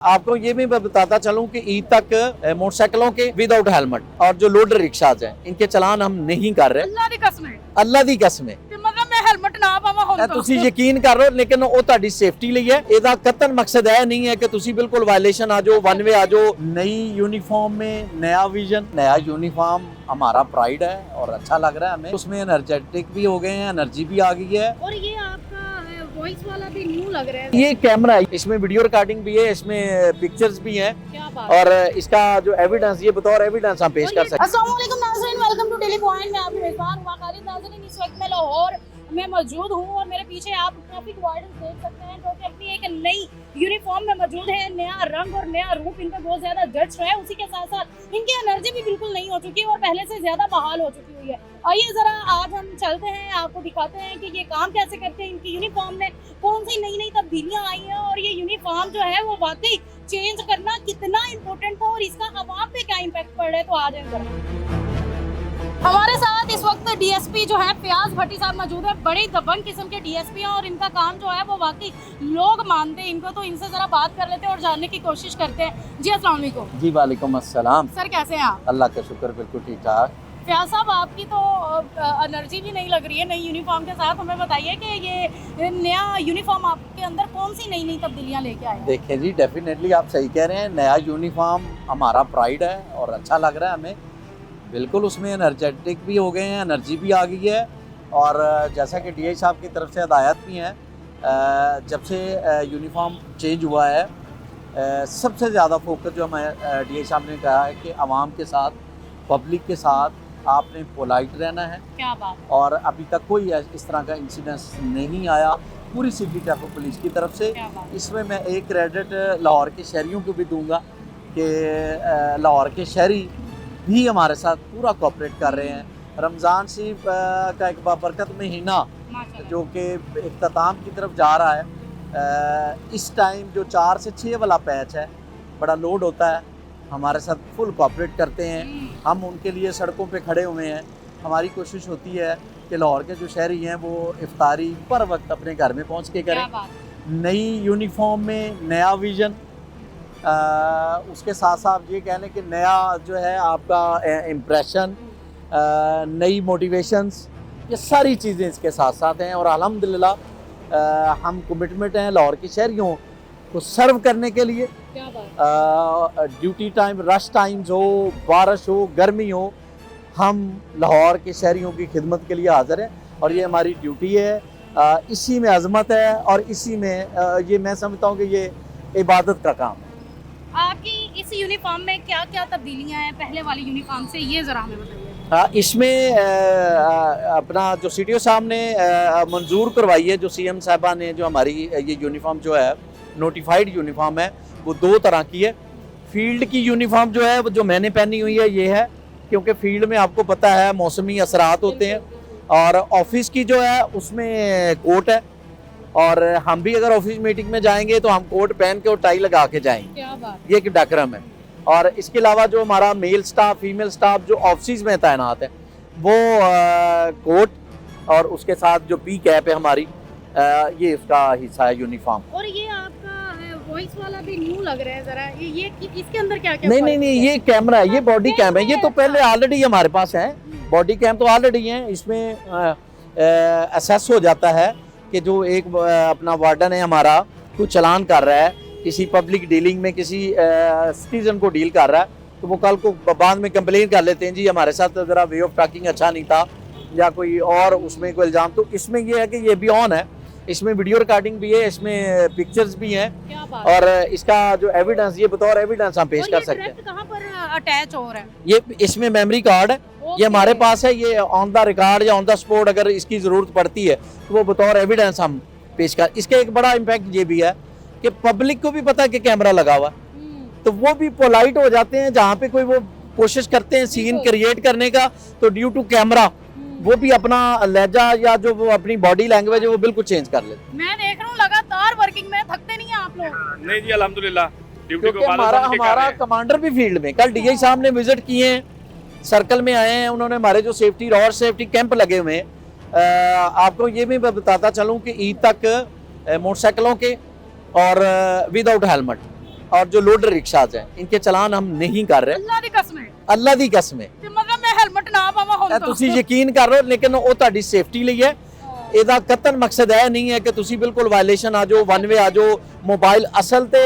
आपको ये भी मैं बताता चलूं कि ईद तक मोटरसाइकिलों के विदाउट हेलमेट और जो लोडर रिक्शाज हैं इनके चलान हम नहीं कर रहे। ਅੱਲਾ ਦੀ ਕਸਮ ਹੈ ਅੱਲਾ ਦੀ ਕਸਮ ਹੈ ਤੇ ਮਤਲਬ ਮੈਂ ਹੈਲਮਟ ਨਾ ਪਾਵਾਂ ਹੁਣ ਇਹ ਤੋਂ ਤੁਸੀਂ ਯਕੀਨ ਕਰ ਰਹੇ ਹੋ, ਲੇਕਿਨ ਉਹ ਤੁਹਾਡੀ ਸੇਫਟੀ ਲਈ ਹੈ। ਇਹਦਾ ਕਤਨ ਮਕਸਦ ਇਹ नहीं है कि ਤੁਸੀਂ बिल्कुल वायलेशन आ जाओ, वन वे आ जाओ। नई यूनिफॉर्म में नया विजन, नया यूनिफॉर्म हमारा प्राइड है और अच्छा लग रहा है हमें। उसमें एनर्जेटिक भी हो गए हैं, एनर्जी भी आ गई है। और ये आपका वॉइस वाला भी न्यू लग रहा है। ये कैमरा है, इसमें वीडियो रिकॉर्डिंग भी है, इसमें पिक्चर्स भी हैं क्या बात और इसका जो एविडेंस, ये बतौर एविडेंस हम पेश कर सकते हैं। अस्सलाम वालेकुम नाज़रीन, वेलकम टू डेली पॉइंट। मैं आपकी मेजबान हुआ खालिद। नाज़रीन, इस वक्त मैं लाहौर में मौजूद हूँ और मेरे पीछे आप ट्रैफिक वार्डन देख सकते हैं जो कि अपनी एक नई यूनिफॉर्म में मौजूद है। नया रंग और नया रूप इन पर बहुत ज्यादा जज है। उसी के साथ साथ इनकी एनर्जी भी बिल्कुल नहीं हो चुकी और पहले से ज्यादा बहाल हो चुकी हुई है। आइए जरा आज हम चलते हैं, आपको दिखाते हैं कि ये काम कैसे करते हैं। इनकी यूनिफॉर्म में कौन सी नई नई तब्दीलियां आई हैं और ये यूनिफॉर्म जो है वो वाकई चेंज करना कितना इम्पोर्टेंट था और इसका अवाम पे क्या इम्पैक्ट पड़ रहा है। तो आ जाए जरा। हमारे साथ इस वक्त डीएसपी जो है फयाज भट्टी साहब मौजूद है। बड़ी दबंग किस्म के डीएसपी हैं और इनका काम जो है वो वाकई लोग मानते हैं इनको। तो इनसे जरा बात कर लेते हैं और जानने की कोशिश करते हैं। जी अस्सलाम वालेकुम। जी वालेकुम अस्सलाम। सर कैसे हैं आप? अल्लाह का शुक्र, बिल्कुल ठीक ठाक। फयाज साहब, आपकी तो एनर्जी भी नहीं लग रही है नई यूनिफॉर्म के साथ। हमें बताइए कि ये नया यूनिफॉर्म आपके अंदर कौन सी नई नई तब्दीलियां लेके आए हैं? देखिए जी, डेफिनेटली आप सही कह रहे हैं। नया यूनिफॉर्म हमारा प्राइड है और अच्छा लग रहा है हमें। बिल्कुल उसमें एनर्जेटिक भी हो गए हैं, एनर्जी भी आ गई है और जैसा कि डीआई साहब की तरफ से हदायत भी हैं, जब से यूनिफॉर्म चेंज हुआ है सबसे ज़्यादा फोकस जो हमें डीआई साहब ने कहा है कि आवाम के साथ, पब्लिक के साथ आपने पोलाइट रहना है। क्या बात। और अभी तक कोई इस तरह का इंसिडेंस नहीं आया पूरी सिटी ट्रैफिक पुलिस की तरफ से। क्या बात। इसमें मैं एक क्रेडिट लाहौर के शहरियों को भी दूंगा कि लाहौर के शहरी भी हमारे साथ पूरा कोऑपरेट कर रहे हैं। रमज़ान शरीफ का एक बाबरकत महीना जो कि इख्तिताम की तरफ जा रहा है, इस टाइम जो 4 से 6 वाला पैच है बड़ा लोड होता है, हमारे साथ फुल कोऑपरेट करते हैं। हम उनके लिए सड़कों पे खड़े हुए हैं। हमारी कोशिश होती है कि लाहौर के जो शहरी हैं वो इफ्तारी पर वक्त अपने घर में पहुंच के करें। नई यूनिफॉर्म में नया विज़न, उसके साथ साथ ये कह लें कि नया जो है आपका इम्प्रेशन, नई मोटिवेशंस, ये सारी चीज़ें इसके साथ साथ हैं। और अल्हम्दुलिल्लाह हम कमिटमेंट हैं लाहौर के शहरियों को सर्व करने के लिए। क्या बात। ड्यूटी टाइम, रश टाइम्स हो, बारिश हो, गर्मी हो, हम लाहौर के शहरियों की खिदमत के लिए हाज़िर हैं और ये हमारी ड्यूटी है। इसी में अज़मत है और इसी में ये मैं समझता हूँ कि ये इबादत का काम है। आपकी इस यूनिफॉर्म में क्या क्या तब्दीलियां हैं पहले वाली यूनिफॉर्म से, ये जरा हमें बताइए। इसमें अपना जो सीटीओ साहब ने मंजूर करवाई है, जो सीएम साहबा ने, जो हमारी ये यूनिफॉर्म जो है नोटिफाइड यूनिफॉर्म है, वो 2 तरह की है। फील्ड की यूनिफॉर्म जो है वो जो मैंने पहनी हुई है ये है, क्योंकि फील्ड में आपको पता है मौसमी असरात होते हैं। और ऑफिस की जो है उसमें कोट है और हम भी अगर ऑफिस मीटिंग में जाएंगे तो हम कोट पहन के और टाई लगा के जाएंगे। क्या बात। ये एक डकरम है। और इसके अलावा जो हमारा मेल स्टाफ, फीमेल स्टाफ जो ऑफिस में तैनात है वो कोट और उसके साथ जो पी कैप है हमारी, ये उसका हिस्सा है यूनिफॉर्म। और ये आपका वॉइस वाला भी न्यू लग रहा है जरा, ये इसके अंदर क्या क्या? नहीं, ये कैमरा है, ये बॉडी कैम है। ये तो पहले ऑलरेडी हमारे पास है, बॉडी कैम तो ऑलरेडी है। इसमें असेस हो जाता है कि जो एक अपना वार्डन है हमारा कुछ चलान कर रहा है, किसी पब्लिक डीलिंग में किसी सिटीजन को डील कर रहा है, तो वो कल को बाद में कंप्लेन कर लेते हैं, जी हमारे साथ ज़रा वे ऑफ टॉकिंग अच्छा नहीं था या कोई और उसमें कोई इल्ज़ाम। तो इसमें ये है कि ये भी ऑन है, इसमें वीडियो रिकॉर्डिंग भी है, इसमें पिक्चर्स भी हैं और इसका जो एविडेंस, ये बतौर एविडेंस हम पेश कर सकते हैं। कहाँ पर अटैच हो रहा है? ये इसमें मेमोरी कार्ड है, ये हमारे पास है। ये ऑन द रिकॉर्ड या ऑन द स्पॉट अगर इसकी ज़रूरत पड़ती है तो वो बतौर एविडेंस हम पेश कर। इसका एक बड़ा इम्पैक्ट ये भी है कि पब्लिक को भी पता है कि कैमरा लगा हुआ, तो वो भी पोलाइट हो जाते हैं। जहाँ पे कोई वो कोशिश करते हैं सीन क्रिएट करने का, तो ड्यू टू कैमरा वो भी अपना लहजा या जो वो अपनी बॉडी लैंग्वेज है वो बिल्कुल चेंज कर लेते। मैं देख रहा हूँ लगातार वर्किंग में, थकते नहीं हैं आप लोग? नहीं जी, अल्हम्दुलिल्लाह ड्यूटी को हमारा कमांडर भी फील्ड में, कल डीआई साहब ने विजिट किए हैं, सर्कल में आए हैं। उन्होंने हमारे जो सेफ्टी रोड सेफ्टी कैंप लगे हुए हैं, आपको ये भी मैं बताता चलूँ कि ईद तक मोटरसाइकिलों के और विदाउट हेलमेट और जो लोडर रिक्शाज हैं इनके चलान हम नहीं कर रहे। अल्लाह दी कसम है अल्लाह दी कसम है ਤੇ ਮਤਲਬ ਮੈਂ ਹੈਲਮਟ ਨਾ ਪਾਵਾਂ ਹੁਣ ਇਹ ਤੁਸੀਂ ਯਕੀਨ ਕਰ ਲਓ, ਲੇਕਿਨ ਉਹ ਤੁਹਾਡੀ ਸੇਫਟੀ ਲਈ ਹੈ। ਇਹਦਾ ਕਤਨ ਮਕਸਦ ਇਹ ਨਹੀਂ ਹੈ ਕਿ ਤੁਸੀਂ ਬਿਲਕੁਲ ਵਾਇਲੇਸ਼ਨ ਆ ਜਾਓ, ਵਨ ਵੇ ਆ ਜਾਓ। ਮੋਬਾਈਲ ਅਸਲ ਤੇ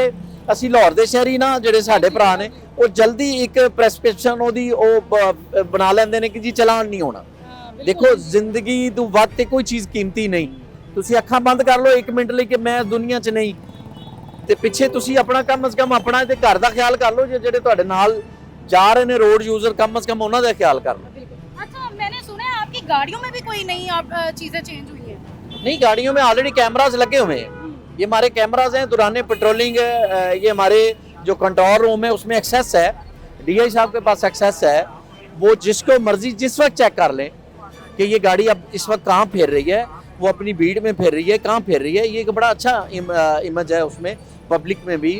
ਅਸੀਂ ਲਾਹੌਰ ਦੇ ਸ਼ਹਿਰੀ ਨਾ ਜਿਹੜੇ ਸਾਡੇ ਭਰਾ ਨੇ ਉਹ ਜਲਦੀ ਇੱਕ ਪ੍ਰੈਸਕ੍ਰਿਪਸ਼ਨ ਉਹਦੀ ਉਹ ਬਣਾ ਲੈਂਦੇ ਨੇ ਕਿ ਜੀ ਚਲਾਨ ਨਹੀਂ ਹੋਣਾ। ਦੇਖੋ ਜ਼ਿੰਦਗੀ ਤੋਂ ਵੱਧ ਤੇ ਕੋਈ ਚੀਜ਼ ਕੀਮਤੀ ਨਹੀਂ। ਤੁਸੀਂ ਅੱਖਾਂ ਬੰਦ ਕਰ ਲਓ 1 ਮਿੰਟ ਲਈ ਕਿ ਮੈਂ ਦੁਨੀਆ 'ਚ ਨਹੀਂ, ਤੇ ਪਿੱਛੇ ਤੁਸੀਂ ਆਪਣਾ ਕਮ ਸੇ ਕਮ ਆਪਣਾ ਤੇ ਘਰ ਦਾ ਖਿਆਲ ਕਰ ਲਓ। ਜਿਹੜੇ ਤੁਹਾਡੇ ਨਾਲ ਜਾ ਰਹੇ ਨੇ ਰੋਡ ਯੂਜ਼ਰ, ਕਮ ਸੇ ਕਮ ਉਹਨਾਂ ਦਾ ਖਿਆਲ ਕਰ ਲਓ। अच्छा मैंने सुना है आपकी गाड़ियों में भी कोई नई चीजें चेंज हुई है। नहीं, गाड़ियों में ऑलरेडी कैमरास लगे हुए हैं। ये हमारे कैमरास हैं दौरान पेट्रोलिंग। ये हमारे जो कंट्रोल रूम है उसमें एक्सेस है, डीआई साहब के पास एक्सेस है। वो जिसको मर्जी जिस वक्त चेक कर लें कि ये गाड़ी अब इस वक्त कहाँ फिर रही है, वो अपनी भीड़ में फिर रही है, कहाँ फिर रही है। ये एक बड़ा अच्छा इमेज है उसमें, पब्लिक में भी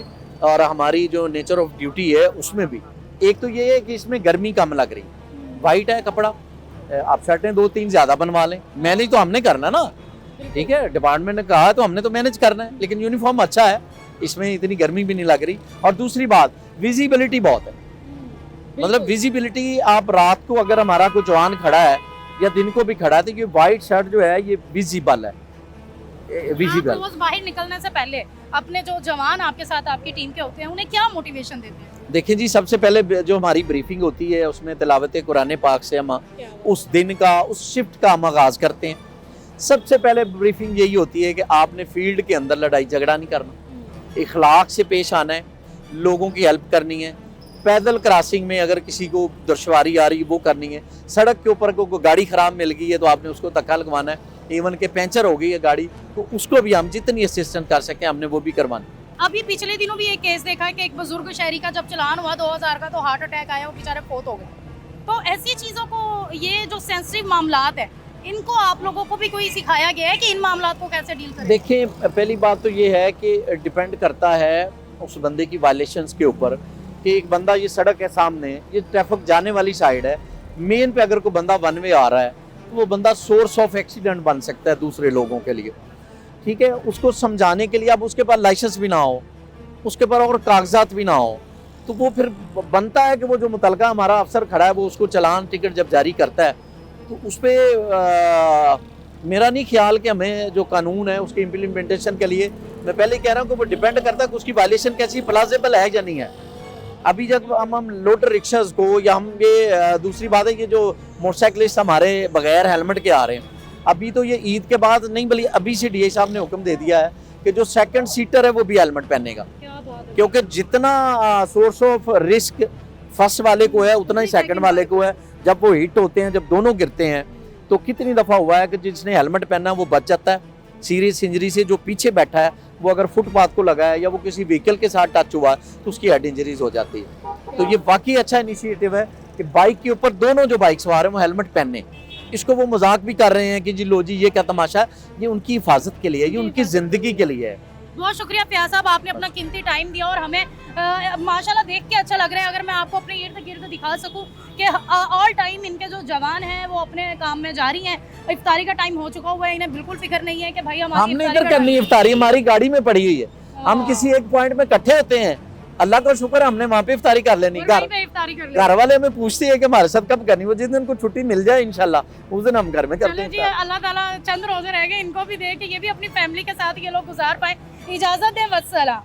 और हमारी जो नेचर ऑफ ड्यूटी है उसमें भी। एक तो ये है कि इसमें गर्मी कम लग रही, वाइट है कपड़ा, आप शर्टें 2-3 ज़्यादा बनवा लें, मैनेज तो हमने करना ना, ठीक है। डिपार्टमेंट ने कहा तो हमने तो मैनेज करना है, लेकिन यूनिफॉर्म अच्छा है, इसमें इतनी गर्मी भी नहीं लग रही। और दूसरी बात, विजिबिलिटी बहुत है। मतलब विजिबिलिटी, आप रात को अगर हमारा कोई जवान खड़ा है या दिन को भी खड़ा है तो ये वाइट शर्ट जो है ये विजिबल है, विजिबल। आप रोज बाहर निकलने से पहले अपने जो जवान आपके साथ आपकी टीम के होते हैं उन्हें क्या मोटिवेशन देते हैं? देखिए जी, सबसे पहले जो हमारी ब्रीफिंग होती है उसमें तिलावत कुरान पाक से हम उस दिन का, उस शिफ्ट का हम आगाज़ करते हैं। सबसे पहले ब्रीफिंग यही होती है कि आपने फील्ड के अंदर लड़ाई झगड़ा नहीं करना, इखलाक से पेश आना है, लोगों की हेल्प करनी है। पैदल क्रॉसिंग में अगर किसी को दुश्वारी आ रही है वो करनी है। सड़क के ऊपर को गाड़ी ख़राब मिल गई है तो आपने उसको धक्का लगवाना है। इवन के पंचर हो गई है गाड़ी तो उसको भी हम जितनी असिस्टेंस कर सकें हमने वो भी करवाना। अभी पिछले दिनों भी एक केस देखा है कि एक बुजुर्ग शहरी का जब चलान हुआ 2000 का तो हार्ट अटैक आया, वो बेचारे फौत हो गए। तो ऐसी चीज़ों को, ये जो सेंसिटिव मामलात है, इनको आप लोगों को भी कोई सिखाया गया है कि इन मामलात को कैसे डील करें? देखिए, पहली बात तो ये है कि डिपेंड करता है उस बंदे की वायलेशंस के ऊपर कि एक बंदा, ये सड़क है सामने, ये ट्रैफिक जाने वाली साइड है, मेन पे अगर कोई बंदा वन वे आ रहा है तो वो बंदा सोर्स ऑफ एक्सीडेंट बन सकता है दूसरे लोगों के लिए, ठीक है। उसको समझाने के लिए अब उसके पास लाइसेंस भी ना हो, उसके पास और कागजात भी ना हो, तो वो फिर बनता है कि वो जो मुतलका हमारा अफसर खड़ा है वो उसको चालान टिकट जब जारी करता है तो उस पर मेरा नहीं ख्याल कि हमें जो कानून है उसके इम्प्लीमेंटेशन के लिए, मैं पहले कह रहा हूँ कि वो डिपेंड करता है कि उसकी वायलेशन कैसी प्लाजेबल है या नहीं है। अभी जब हम लोडर रिक्शाज को, या हम ये दूसरी बात है कि जो मोटरसाइकिलिस्ट हमारे बगैर हेलमेट के आ रहे हैं, अभी तो ये ईद के बाद नहीं बल्कि अभी से डीआई साहब ने हुक्म दे दिया है कि जो सेकंड सीटर है वो भी हेलमेट पहनेगा, क्योंकि जितना सोर्स ऑफ रिस्क फर्स्ट वाले को है उतना ही सेकंड वाले को है। जब वो हिट होते हैं, जब दोनों गिरते हैं, तो कितनी दफ़ा हुआ है कि जिसने हेलमेट पहना वो बच जाता है सीरियस इंजरी से, जो पीछे बैठा है वो अगर फुटपाथ को लगा है या वो किसी व्हीकल के साथ टच हुआ तो उसकी हेड इंजरीज हो जाती है। तो ये वाकई अच्छा इनिशिएटिव है कि बाइक के ऊपर दोनों जो बाइक सवार हैं वो हेलमेट पहने। इसको वो मजाक भी कर रहे हैं कि जी लो जी ये क्या तमाशा है, ये उनकी हिफाजत के लिए, ये उनकी ज़िंदगी के लिए है। बहुत शुक्रिया फयाज साहब, आपने अपना कीमती टाइम दिया और हमें माशाल्लाह देख के अच्छा लग रहा है। अगर मैं आपको अपने इर्द गिर्द दिखा सकूं कि ऑल टाइम इनके जो जवान हैं वो अपने काम में जारी हैं। इफ्तारी का टाइम हो चुका हुआ है, इन्हें बिल्कुल फिक्र नहीं है कि भाई हमने इधर करनी इफ्तारी, हमारी गाड़ी में पड़ी हुई है, हम किसी एक पॉइंट में इकट्ठे होते हैं, अल्लाह का शुक्र है हमने वहाँ पे इफ्तारी कर लेनी। घर वाले हमें पूछते हैं कि हमारे साथ कब करनी, वो जिस दिन को छुट्टी मिल जाए इंशाल्लाह उस दिन हम घर में करते हैं। अल्लाह ताला चंद रोजे रह गए, इनको भी दे कि ये भी अपनी फैमिली के साथ ये लोग गुजार पाए। इजाजत दें, वस्सलाम।